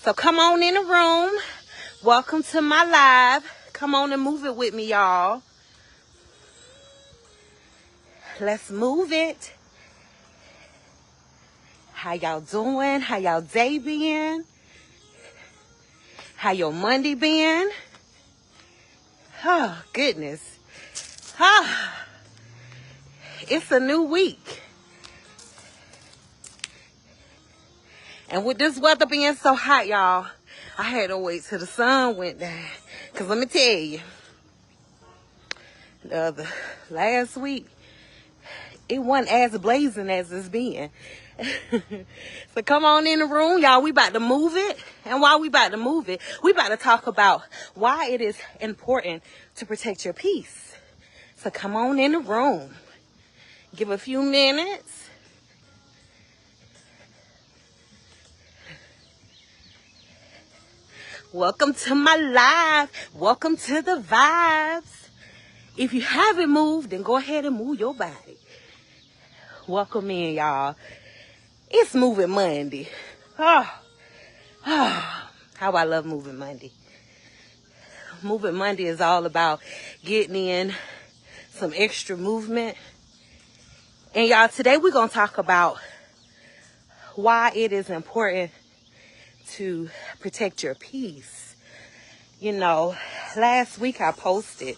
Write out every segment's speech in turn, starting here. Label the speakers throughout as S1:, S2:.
S1: So come on in the room. Welcome to my live. Come on and move it with me, y'all. Let's move it. How y'all doing? How y'all day been? How your Monday been? Oh, goodness. It's a new week. And with this weather being so hot, y'all, I had to wait till the sun went down. Because let me tell you, last week, it wasn't as blazing as it's been. So come on in the room, y'all. We about to move it. And while we about to move it, we about to talk about why it is important to protect your peace. So come on in the room. Give a few minutes. Welcome to my live. Welcome to the vibes. If you haven't moved, then go ahead and move your body. Welcome in, y'all. It's Moving Monday. How I love Moving Monday. Moving Monday is all about getting in some extra movement. And y'all, today we're going to talk about why it is important to protect your peace. You know, last week I posted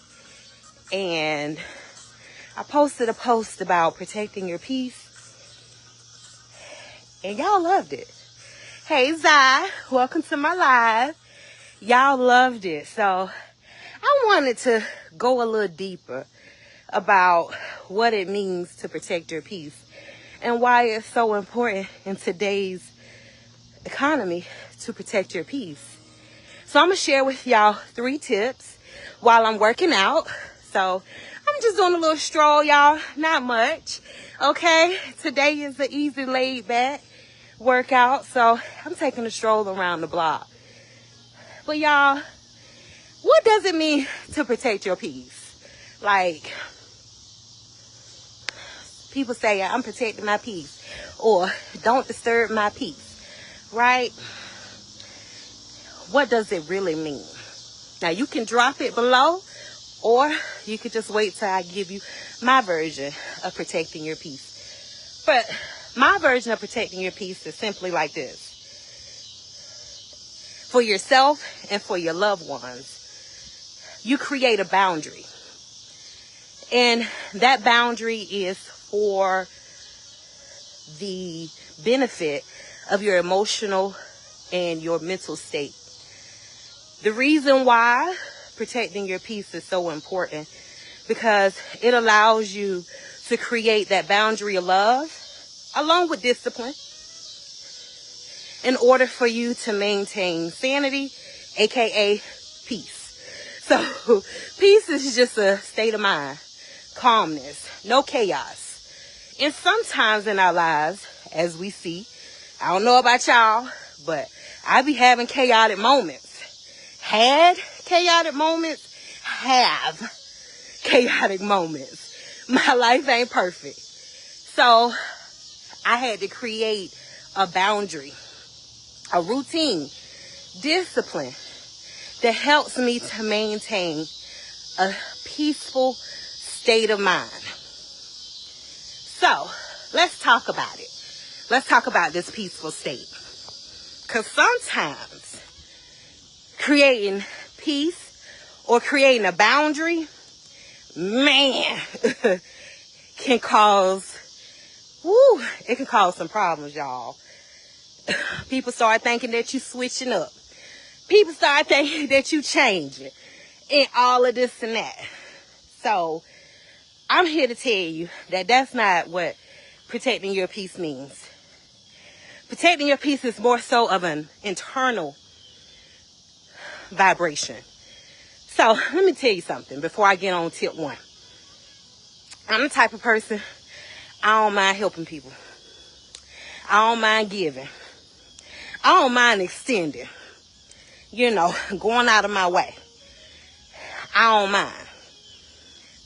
S1: a post about protecting your peace, and y'all loved it. Hey Zai, welcome to my live. Y'all loved it. So I wanted to go a little deeper about what it means to protect your peace and why it's so important in today's economy to protect your peace. So I'm gonna share with y'all 3 tips while I'm working out. So I'm just doing a little stroll, y'all, not much. Okay, today is an easy laid back workout, so I'm taking a stroll around the block. But y'all, what does it mean to protect your peace? Like, people say I'm protecting my peace, or don't disturb my peace. Right? What does it really mean? Now, you can drop it below, or you could just wait till I give you my version of protecting your peace. But my version of protecting your peace is simply like this. For yourself and for your loved ones, you create a boundary. And that boundary is for the benefit of your emotional and your mental state. The reason why protecting your peace is so important, because it allows you to create that boundary of love along with discipline in order for you to maintain sanity, aka peace. So peace is just a state of mind, calmness, no chaos. And sometimes in our lives, as we see, I don't know about y'all, but I be having chaotic moments. Had chaotic moments, have chaotic moments. My life ain't perfect. So I had to create a boundary, a routine, discipline that helps me to maintain a peaceful state of mind. So let's talk about it. Let's talk about this peaceful state. Because sometimes creating peace or creating a boundary, man, can cause some problems, y'all. People start thinking that you switching up. People start thinking that you changing and all of this and that. So I'm here to tell you that that's not what protecting your peace means. Protecting your peace is more so of an internal vibration. So let me tell you something before I get on tip 1. I'm the type of person, I don't mind helping people. I don't mind giving. I don't mind extending. You know, going out of my way. I don't mind.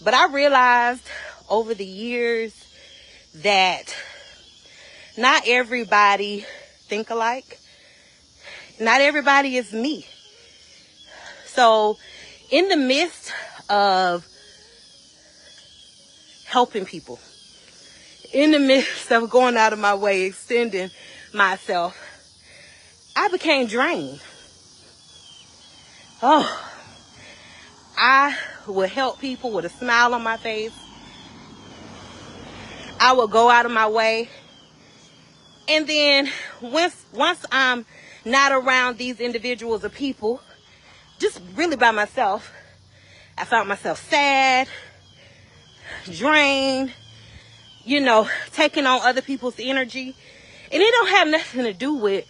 S1: But I realized over the years that not everybody think alike. Not everybody is me. So in the midst of helping people, in the midst of going out of my way, extending myself, I became drained. Oh, I would help people with a smile on my face. I would go out of my way. And then once I'm not around these individuals or people, just really by myself, I found myself sad, drained, taking on other people's energy. And it don't have nothing to do with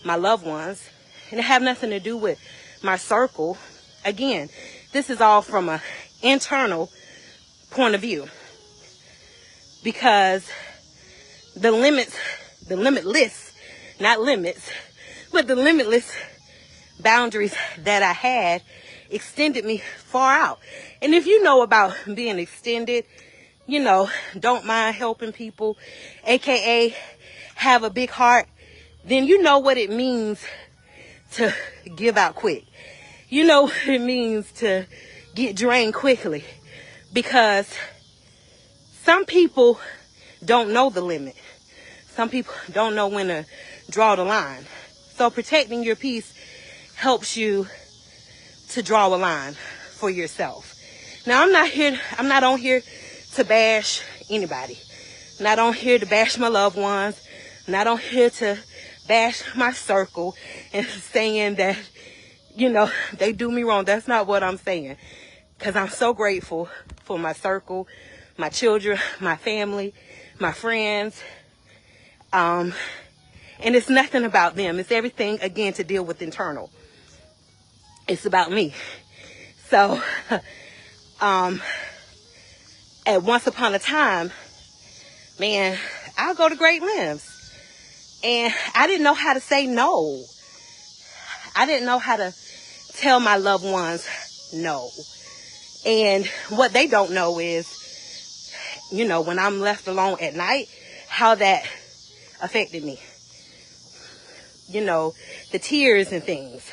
S1: my loved ones. And it have nothing to do with my circle. Again, this is all from an internal point of view. Because the limitless boundaries that I had extended me far out. And if you know about being extended, don't mind helping people, aka have a big heart, then you know what it means to give out quick. You know what it means to get drained quickly. Because some people don't know the limit. Some people don't know when to draw the line. So protecting your peace helps you to draw a line for yourself. Now, I'm not on here to bash anybody. I'm not on here to bash my loved ones. I'm not on here to bash my circle and saying that, they do me wrong. That's not what I'm saying. Because I'm so grateful for my circle, my children, my family, my friends. And it's nothing about them. It's everything, again, to deal with internal. It's about me. So, at once upon a time, man, I'll go to great lengths. And I didn't know how to say no. I didn't know how to tell my loved ones no. And what they don't know is, when I'm left alone at night, how that affected me. The tears and things.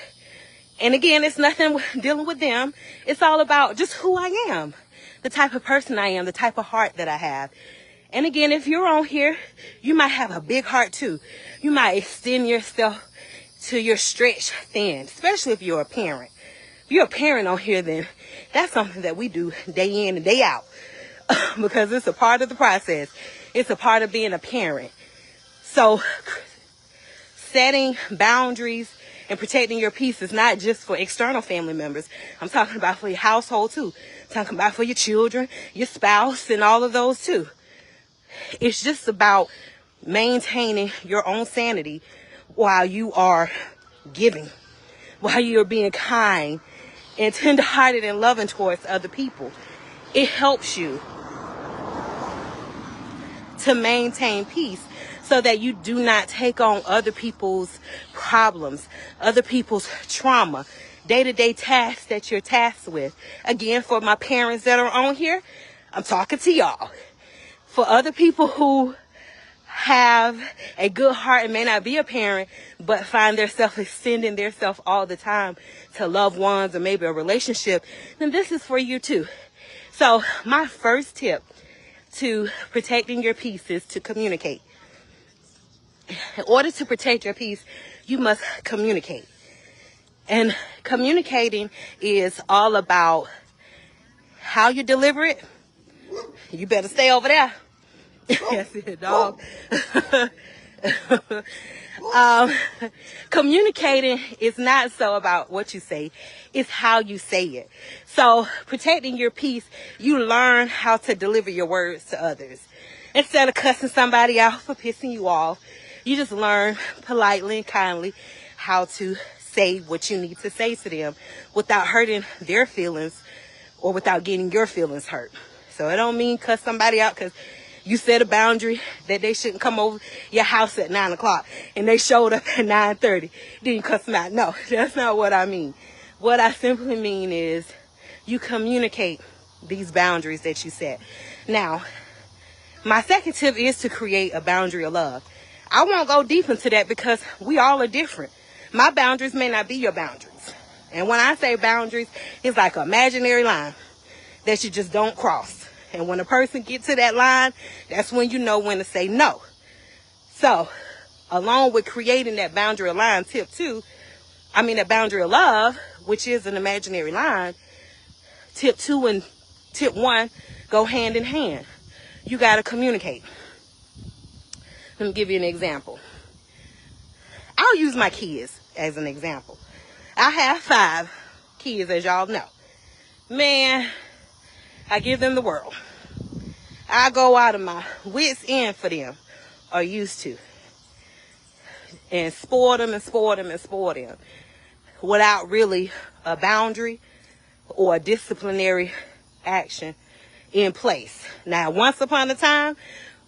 S1: And again, it's nothing dealing with them. It's all about just who I am, the type of person I am, the type of heart that I have. And again, if you're on here, you might have a big heart too. You might extend yourself to your stretch thin, especially if you're a parent. If you're a parent on here, then that's something that we do day in and day out because it's a part of the process. It's a part of being a parent. So setting boundaries and protecting your peace is not just for external family members. I'm talking about for your household too. I'm talking about for your children, your spouse, and all of those too. It's just about maintaining your own sanity while you are giving, while you're being kind and tender-hearted and loving towards other people. It helps you to maintain peace so that you do not take on other people's problems, other people's trauma, day-to-day tasks that you're tasked with. Again, for my parents that are on here, I'm talking to y'all. For other people who have a good heart and may not be a parent, but find themselves extending themselves all the time to loved ones or maybe a relationship, then this is for you too. So my first tip to protecting your peace is to communicate. In order to protect your peace, you must communicate. And communicating is all about how you deliver it. You better stay over there. Yes, dog. Communicating is not so about what you say, it's how you say it. So protecting your peace, you learn how to deliver your words to others. Instead of cussing somebody out for pissing you off, you just learn politely and kindly how to say what you need to say to them without hurting their feelings or without getting your feelings hurt. So it don't mean cuss somebody out because you set a boundary that they shouldn't come over your house at 9 o'clock and they showed up at 9:30. Then you cuss them out. No, that's not what I mean. What I simply mean is you communicate these boundaries that you set. Now, my second tip is to create a boundary of love. I won't go deep into that because we all are different. My boundaries may not be your boundaries. And when I say boundaries, it's like an imaginary line that you just don't cross. And when a person gets to that line, that's when you know when to say no. So, along with creating that boundary line, that boundary of love, which is an imaginary line, tip 2 and tip 1 go hand in hand. You got to communicate. Let me give you an example. I'll use my kids as an example. I have 5 kids, as y'all know. Man, I give them the world. I go out of my wits end for them, or used to, and spoil them without really a boundary or a disciplinary action in place. Now, once upon a time,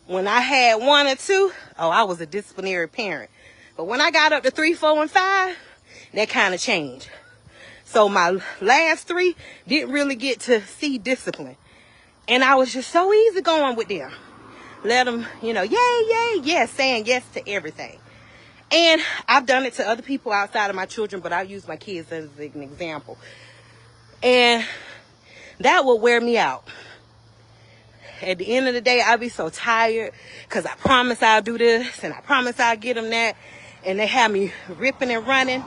S1: when I had 1 or 2, I was a disciplinary parent. But when I got up to 3, 4, and 5, that kind of changed. So my last 3 didn't really get to see discipline. And I was just so easygoing with them. Let them, yay, yes, saying yes to everything. And I've done it to other people outside of my children, but I'll use my kids as an example. And that will wear me out. At the end of the day, I'll be so tired because I promise I'll do this and I promise I'll get them that. And they have me ripping and running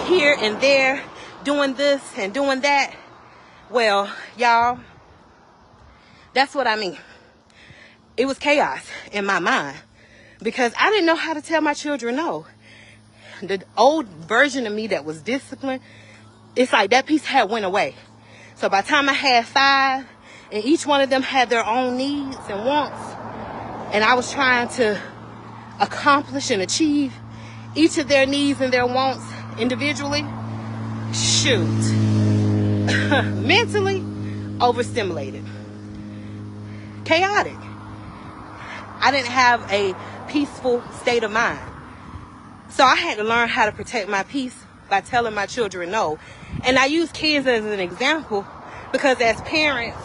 S1: here and there, doing this and doing that. Well, y'all, that's what I mean. It was chaos in my mind because I didn't know how to tell my children no. The old version of me that was disciplined, it's like that piece had went away. So by the time I had 5, and each one of them had their own needs and wants, and I was trying to accomplish and achieve each of their needs and their wants individually, mentally overstimulated, chaotic. I didn't have a peaceful state of mind. So I had to learn how to protect my peace by telling my children no. And I use kids as an example because as parents,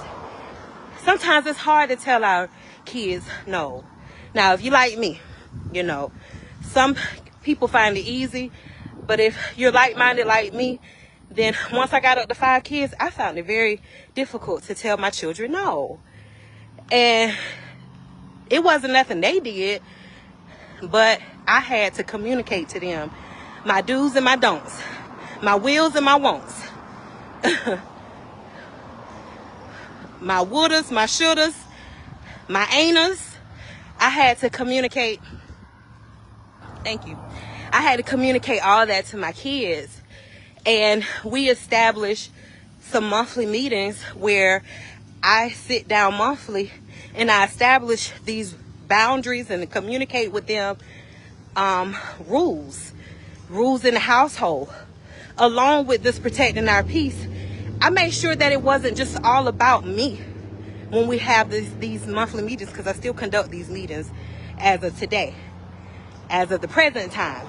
S1: sometimes it's hard to tell our kids no. Now, if you like me, some people find it easy, but if you're like-minded like me, then once I got up to 5 kids, I found it very difficult to tell my children no. And it wasn't nothing they did, but I had to communicate to them my do's and my don'ts, my wills and my wants, my wouldas, my shouldas, my ain'tas. I had to communicate. Thank you. I had to communicate all that to my kids. And we established some monthly meetings where I sit down monthly and I establish these boundaries and communicate with them rules in the household. Along with this protecting our peace, I made sure that it wasn't just all about me when we have these monthly meetings, because I still conduct these meetings as of today, as of the present time.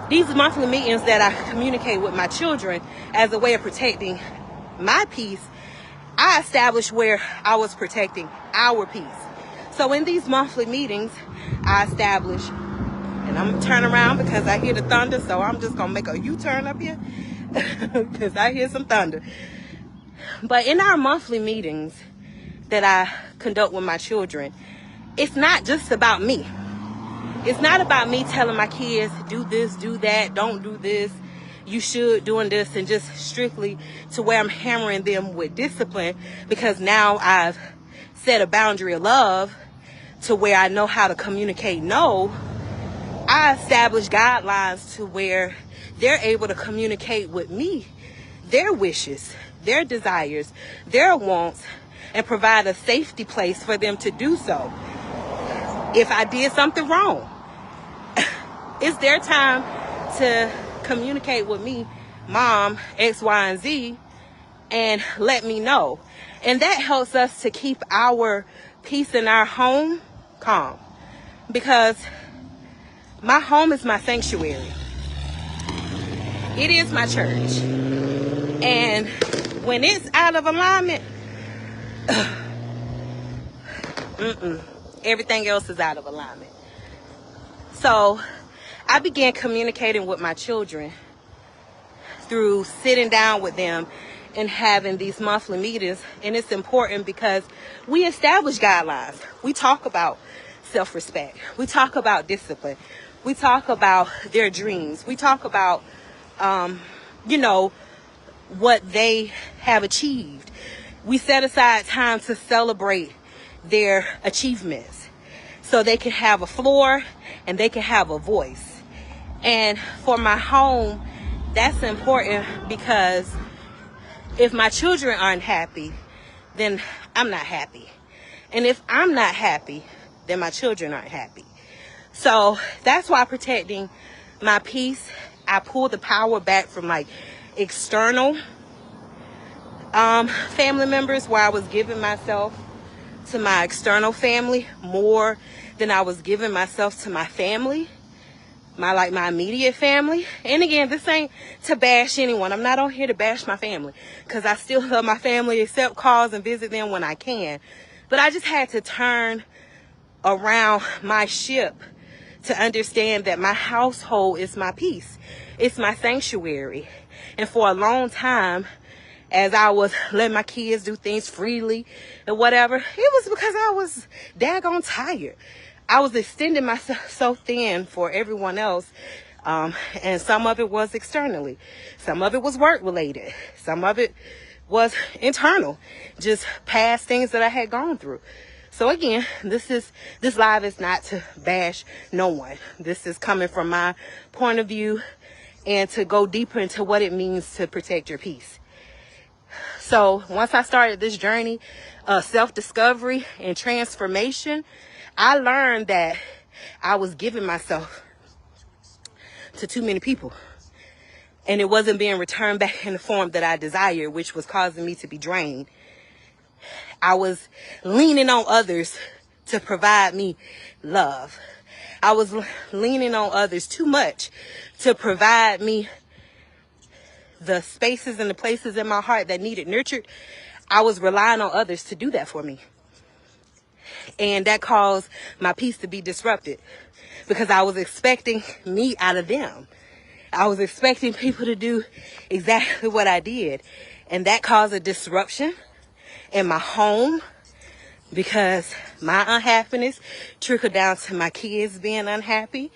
S1: These monthly meetings that I communicate with my children as a way of protecting my peace, I established where I was protecting our peace. So in these monthly meetings, I established, and I'm going to turn around because I hear the thunder, so I'm just going to make a U-turn up here because I hear some thunder. But in our monthly meetings that I conduct with my children, it's not just about me. It's not about me telling my kids, do this, do that, don't do this, you should, doing this, and just strictly to where I'm hammering them with discipline, because now I've set a boundary of love to where I know how to communicate no. I establish guidelines to where they're able to communicate with me their wishes, their desires, their wants, and provide a safety place for them to do so. If I did something wrong, it's their time to communicate with me, Mom, X, Y, and Z, and let me know. And that helps us to keep our peace in our home calm, because my home is my sanctuary. It is my church. And when it's out of alignment, everything else is out of alignment. So I began communicating with my children through sitting down with them and having these monthly meetings. And it's important because we establish guidelines. We talk about self-respect. We talk about discipline. We talk about their dreams. We talk about, you know, what they have achieved. We set aside time to celebrate their achievements so they can have a floor and they can have a voice. And for my home, that's important because if my children aren't happy, then I'm not happy. And if I'm not happy, then my children aren't happy. So that's why protecting my peace, I pull the power back from like external family members, where I was giving myself to my external family more than I was giving myself to my family, my immediate family. And again, this ain't to bash anyone. I'm not on here to bash my family, because I still love my family, accept calls and visit them when I can. But I just had to turn around my ship to understand that my household is my peace. It's my sanctuary. And for a long time, as I was letting my kids do things freely and whatever, it was because I was daggone tired. I was extending myself so thin for everyone else. And some of it was externally. Some of it was work related. Some of it was internal, just past things that I had gone through. So again, this live is not to bash no one. This is coming from my point of view and to go deeper into what it means to protect your peace. So once I started this journey of self-discovery and transformation, I learned that I was giving myself to too many people. And it wasn't being returned back in the form that I desired, which was causing me to be drained. I was leaning on others to provide me love. I was leaning on others too much to provide me the spaces and the places in my heart that needed nurtured. I was relying on others to do that for me. And that caused my peace to be disrupted because I was expecting me out of them. I was expecting people to do exactly what I did. And that caused a disruption in my home because my unhappiness trickled down to my kids being unhappy.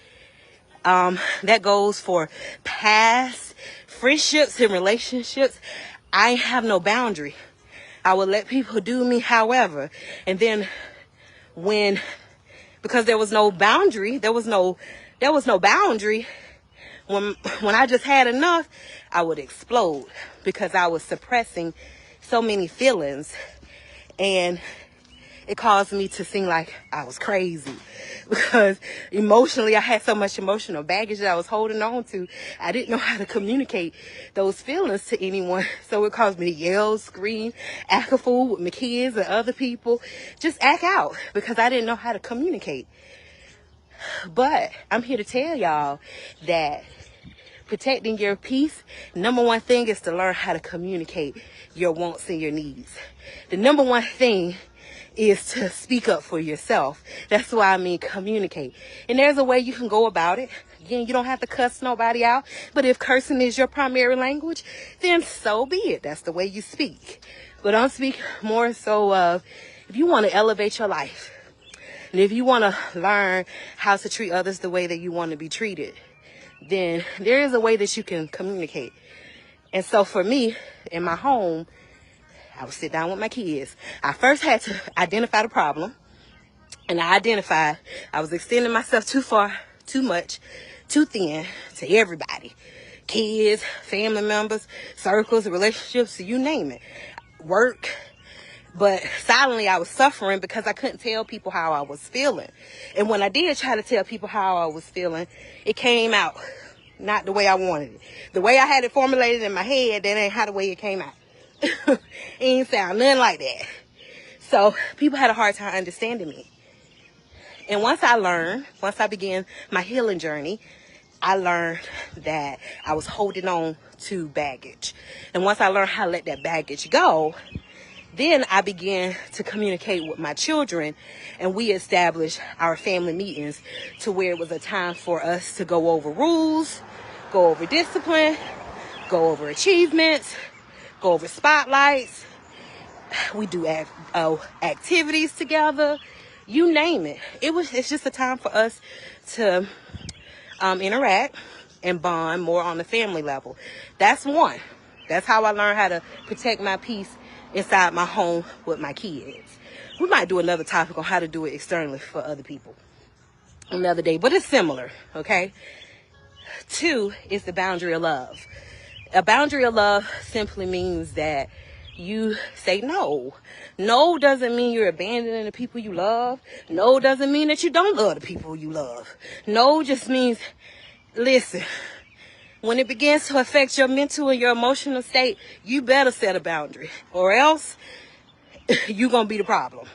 S1: That goes for past friendships and relationships. I ain't have no boundary. I would let people do me however. And then because there was no boundary, when I just had enough, I would explode because I was suppressing so many feelings, and it caused me to seem like I was crazy because emotionally I had so much emotional baggage that I was holding on to. I didn't know how to communicate those feelings to anyone, so it caused me to yell, scream, act a fool with my kids and other people, just act out because I didn't know how to communicate. But I'm here to tell y'all that protecting your peace, number one thing is to learn how to communicate your wants and your needs. The number one thing is to speak up for yourself. That's why I mean communicate. And there's a way you can go about it. Again, you don't have to cuss nobody out. But if cursing is your primary language, then so be it. That's the way you speak. But I'm speaking more so of if you want to elevate your life, and if you want to learn how to treat others the way that you want to be treated, then there is a way that you can communicate. And so for me, in my home, I would sit down with my kids. I first had to identify the problem. And I identified I was extending myself too far, too much, too thin to everybody. Kids, family members, circles, relationships, you name it. Work. But silently I was suffering because I couldn't tell people how I was feeling. And when I did try to tell people how I was feeling, it came out not the way I wanted it. The way I had it formulated in my head, that ain't how the way it came out. It ain't sound nothing like that. So people had a hard time understanding me. And once I began my healing journey, I learned that I was holding on to baggage. And once I learned how to let that baggage go, Then I began to communicate with my children, and we established our family meetings to where it was a time for us to go over rules, go over discipline, go over achievements, go over spotlights. We do activities together, you name it. It's just a time for us to interact and bond more on the family level. That's one. That's how I learned how to protect my peace inside my home with my kids. We might do another topic on how to do it externally for other people another day, but it's similar, okay? 2 is the boundary of love. A boundary of love simply means that you say no. No doesn't mean you're abandoning the people you love. No doesn't mean that you don't love the people you love. No just means, listen, when it begins to affect your mental and your emotional state, you better set a boundary, or else you're going to be the problem.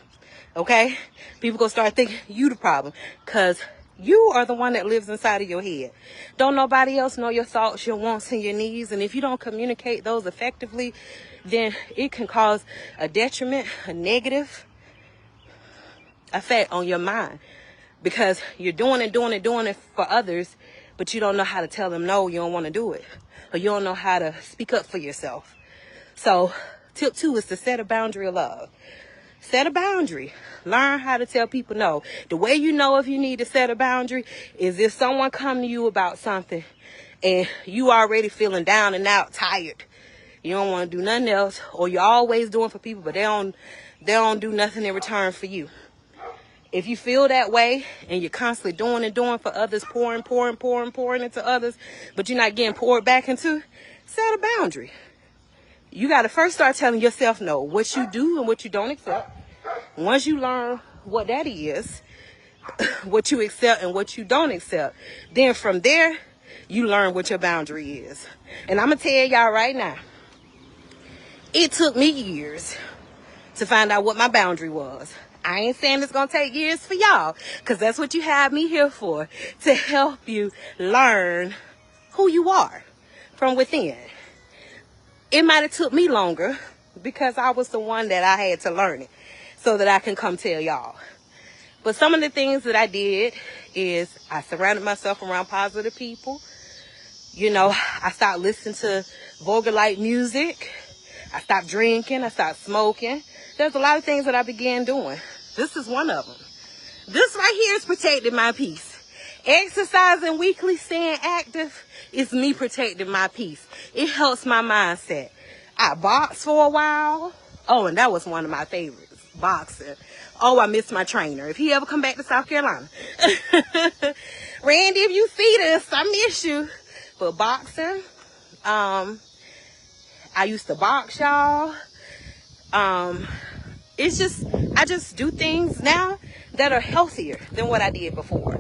S1: Okay? People going to start thinking you the problem, because you are the one that lives inside of your head. Don't nobody else know your thoughts, your wants, and your needs. And if you don't communicate those effectively, then it can cause a detriment, a negative effect on your mind, because you're doing it for others, but you don't know how to tell them no, you don't want to do it, or you don't know how to speak up for yourself. So tip 2 is to set a boundary of love. Set a boundary. Learn how to tell people no. The way you know if you need to set a boundary is if someone come to you about something and you already feeling down and out, tired. You don't want to do nothing else, or you're always doing for people, but they don't do nothing in return for you. If you feel that way and you're constantly doing for others, pouring into others, but you're not getting poured back into, set a boundary. You got to first start telling yourself no, what you do and what you don't accept. Once you learn what that is, what you accept and what you don't accept, then from there, you learn what your boundary is. And I'm going to tell y'all right now, it took me years to find out what my boundary was. I ain't saying it's going to take years for y'all, because that's what you have me here for, to help you learn who you are from within. It might have took me longer because I was the one that I had to learn it so that I can come tell y'all. But some of the things that I did is I surrounded myself around positive people. You know, I stopped listening to vulgar light music. I stopped drinking. I stopped smoking. There's a lot of things that I began doing. This is one of them. This right here is protecting my peace. Exercising weekly, staying active is me protecting my peace. It helps my mindset. I boxed for a while. Oh, and that was one of my favorites, boxing. Oh, I miss my trainer. If he ever come back to South Carolina. Randy, if you see this, I miss you. But boxing, I used to box, y'all. I just do things now that are healthier than what I did before.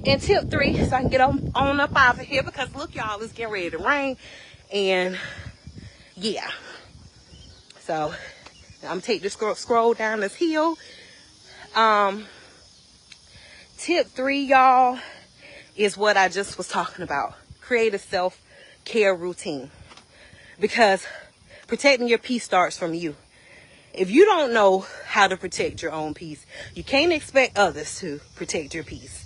S1: And tip 3, so I can get on up out of here, because look, y'all, it's getting ready to rain. And yeah, so I'm gonna take this scroll down this hill. Tip 3, y'all, is what I just was talking about. Create a self-care routine, because protecting your peace starts from you. If you don't know how to protect your own peace, you can't expect others to protect your peace.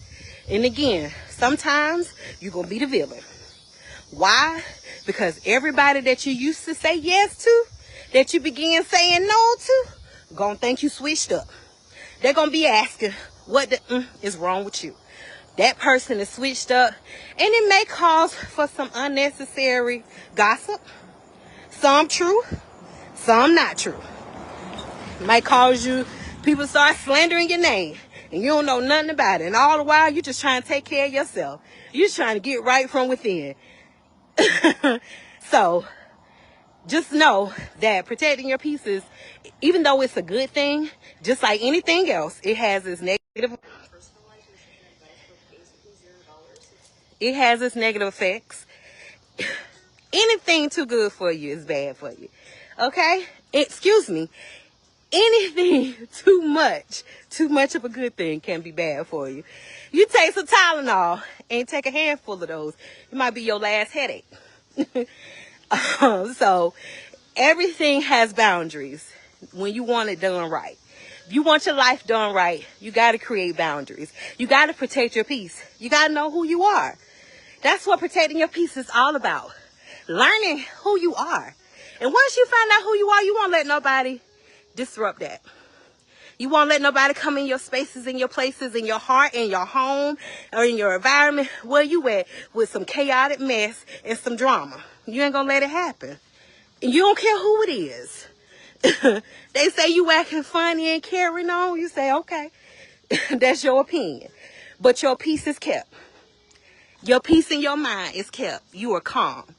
S1: And again, sometimes you're going to be the villain. Why? Because everybody that you used to say yes to, that you began saying no to, going to think you switched up. They're going to be asking, what is wrong with you? That person is switched up, and it may cause for some unnecessary gossip. Some true, some not true. It might cause people start slandering your name, and you don't know nothing about it. And all the while, you're just trying to take care of yourself. You're just trying to get right from within. So, just know that protecting your peace is, even though it's a good thing, just like anything else, it has its negative. It has its negative effects. Anything too good for you is bad for you. Okay? Excuse me. Anything too much of a good thing can be bad for you. You take some Tylenol and take a handful of those, it might be your last headache. So everything has boundaries. when you want it done right. If you want your life done right, you got to create boundaries. You got to protect your peace. You got to know who you are. That's what protecting your peace is all about. Learning who you are. And once you find out who you are, you won't let nobody disrupt that. You won't let nobody come in your spaces, in your places, in your heart, in your home, or in your environment where you at with some chaotic mess and some drama. You ain't gonna let it happen. And you don't care who it is. They say you acting funny and carrying on. You say, okay, that's your opinion. But your peace is kept. Your peace in your mind is kept. You are calm.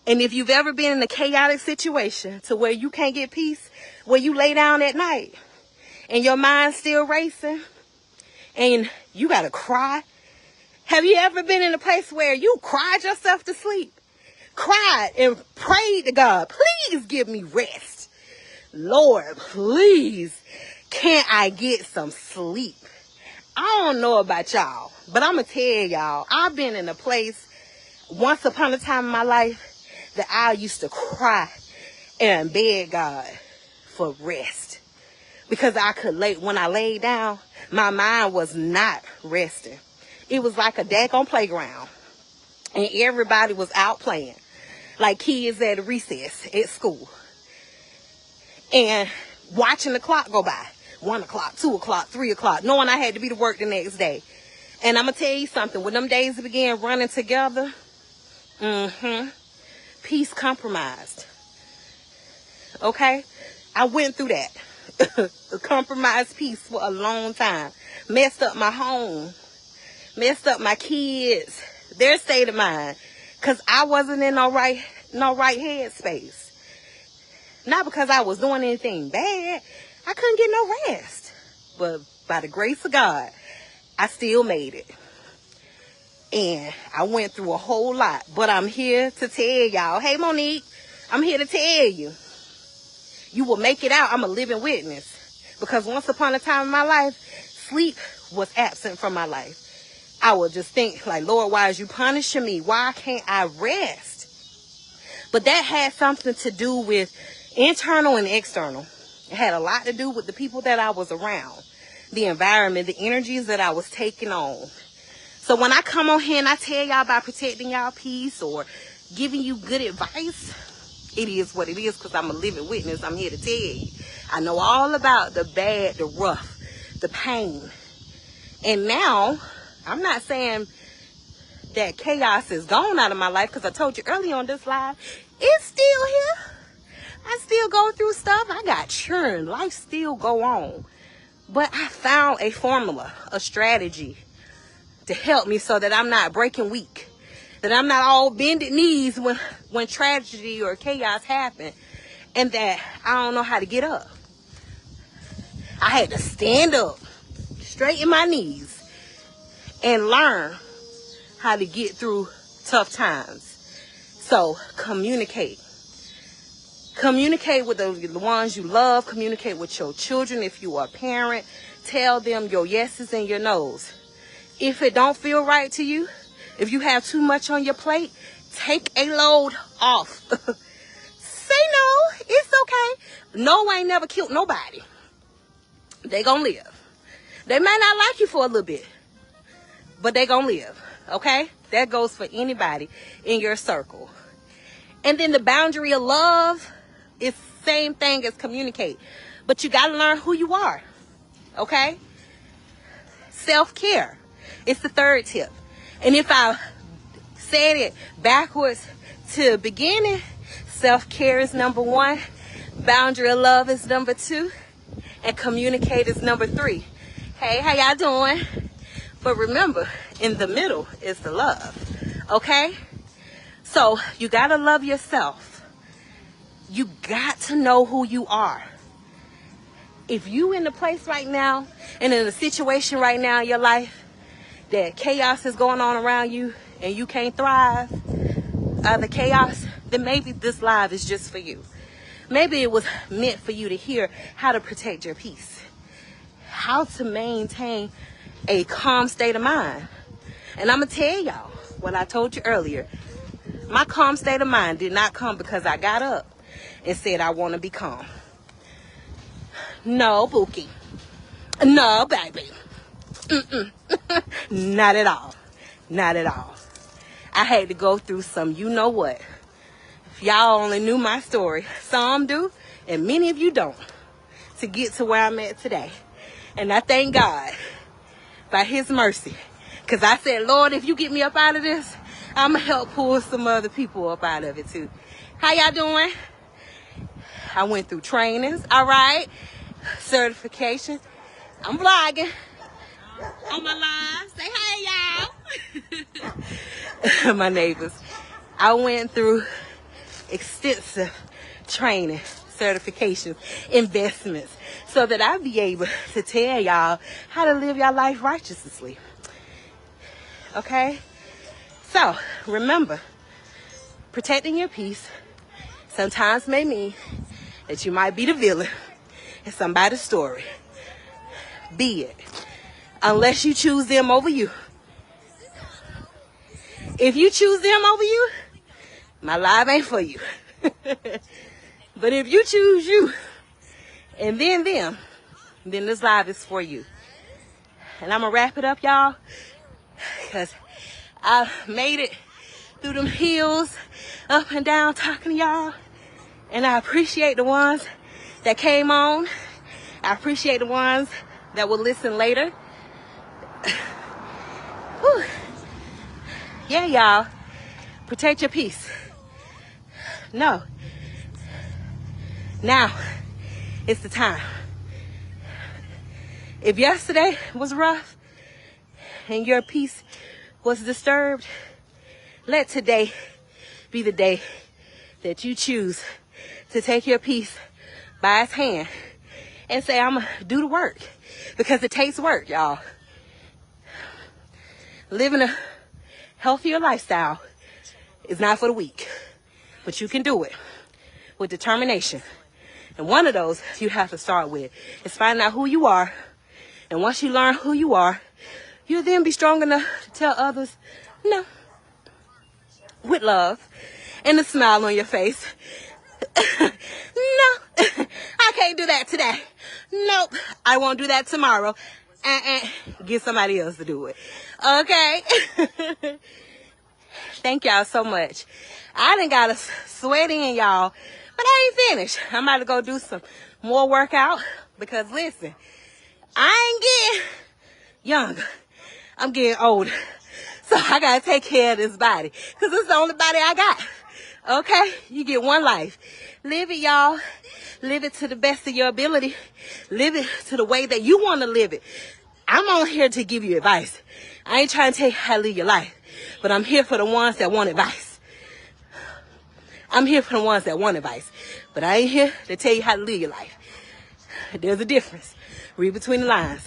S1: And if you've ever been in a chaotic situation to where you can't get peace, where you lay down at night and your mind's still racing and you got to cry. Have you ever been in a place where you cried yourself to sleep? Cried and prayed to God, please give me rest. Lord, please, can't I get some sleep? I don't know about y'all, but I'm going to tell y'all, I've been in a place once upon a time in my life that I used to cry and beg God for rest. Because when I laid down, my mind was not resting. It was like a daggone playground. And everybody was out playing. Like kids at a recess at school. And watching the clock go by. 1 o'clock, 2 o'clock, 3 o'clock. Knowing I had to be to work the next day. And I'm going to tell you something. When them days began running together, peace compromised. Okay? I went through that. Compromised peace for a long time. Messed up my home. Messed up my kids. Their state of mind. Because I wasn't in no right headspace. Not because I was doing anything bad. I couldn't get no rest. But by the grace of God, I still made it. And I went through a whole lot. But I'm here to tell y'all. Hey, Monique. I'm here to tell you. You will make it out. I'm a living witness. Because once upon a time in my life, sleep was absent from my life. I would just think like, Lord, why is you punishing me? Why can't I rest? But that had something to do with internal and external. It had a lot to do with the people that I was around, the environment, the energies that I was taking on. So when I come on here and I tell y'all about protecting y'all peace or giving you good advice, it is what it is because I'm a living witness. I'm here to tell you. I know all about the bad, the rough, the pain. And now, I'm not saying that chaos is gone out of my life because I told you earlier on this live, it's still here. I still go through stuff. I got churn. Life still go on. But I found a formula, a strategy to help me so that I'm not breaking weak. That I'm not all bended knees when tragedy or chaos happen. And that I don't know how to get up. I had to stand up, straighten my knees, and learn how to get through tough times. So communicate. Communicate with the ones you love. Communicate with your children if you are a parent. Tell them your yeses and your nos. If it don't feel right to you, if you have too much on your plate, take a load off. Say no. It's okay. No ain't never killed nobody. They gonna live. They may not like you for a little bit, but they gonna live. Okay? That goes for anybody in your circle. And then the boundary of love is the same thing as communicate. But you got to learn who you are. Okay? Self-care. It's the third tip. And if I said it backwards to the beginning, self-care is number 1. Boundary of love is number 2. And communicate is number 3. Hey, how y'all doing? But remember, in the middle is the love. Okay? So, you got to love yourself. You got to know who you are. If you in a place right now, and in a situation right now in your life, that chaos is going on around you, and you can't thrive out of the chaos, then maybe this live is just for you. Maybe it was meant for you to hear how to protect your peace. How to maintain a calm state of mind. And I'm going to tell y'all what I told you earlier. My calm state of mind did not come because I got up and said I want to be calm. No, Bookie. No, baby. Not at all. Not at all. I had to go through some you know what. If y'all only knew my story, some do, and many of you don't, to get to where I'm at today. And I thank God by his mercy. Because I said, Lord, if you get me up out of this, I'm going to help pull some other people up out of it too. How y'all doing? I went through trainings, all right? Certification. I'm vlogging on my live. Say hey, y'all. My neighbors. I went through extensive training, certifications, investments, so that I'll be able to tell y'all how to live your life righteously. Okay? So, remember, protecting your peace sometimes may mean that you might be the villain in somebody's story. Be it. Unless you choose them over you. If you choose them over you, my life ain't for you. But if you choose you and then them, then this live is for you. And I'm going to wrap it up, y'all, because I made it through them hills, up and down, talking to y'all. And I appreciate the ones that came on. I appreciate the ones that will listen later. Whew. Yeah, y'all. Protect your peace. No. Now it's the time. If yesterday was rough and your peace was disturbed, let today be the day that you choose to take your peace by its hand and say, I'm going to do the work. Because it takes work, y'all. Living a healthier lifestyle is not for the weak. But you can do it with determination. And one of those you have to start with is finding out who you are. And once you learn who you are, you'll then be strong enough to tell others, no, with love and a smile on your face. No, I can't do that today. Nope, I won't do that tomorrow. Get somebody else to do it. Okay? Thank y'all so much. I done got a sweat in, y'all, but I ain't finished. I'm about to go do some more workout because, listen, I ain't getting younger. I'm getting older. So I got to take care of this body because it's the only body I got. Okay? You get one life. Live it, y'all. Live it to the best of your ability. Live it to the way that you want to live it. I'm on here to give you advice. I ain't trying to tell you how to live your life, but I'm here for the ones that want advice. I'm here for the ones that want advice, but I ain't here to tell you how to live your life. There's a difference. Read between the lines.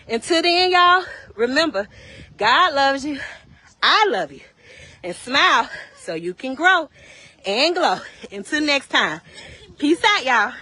S1: Until then, y'all, remember, God loves you. I love you. And smile so you can grow and glow. Until next time. Peace out, y'all.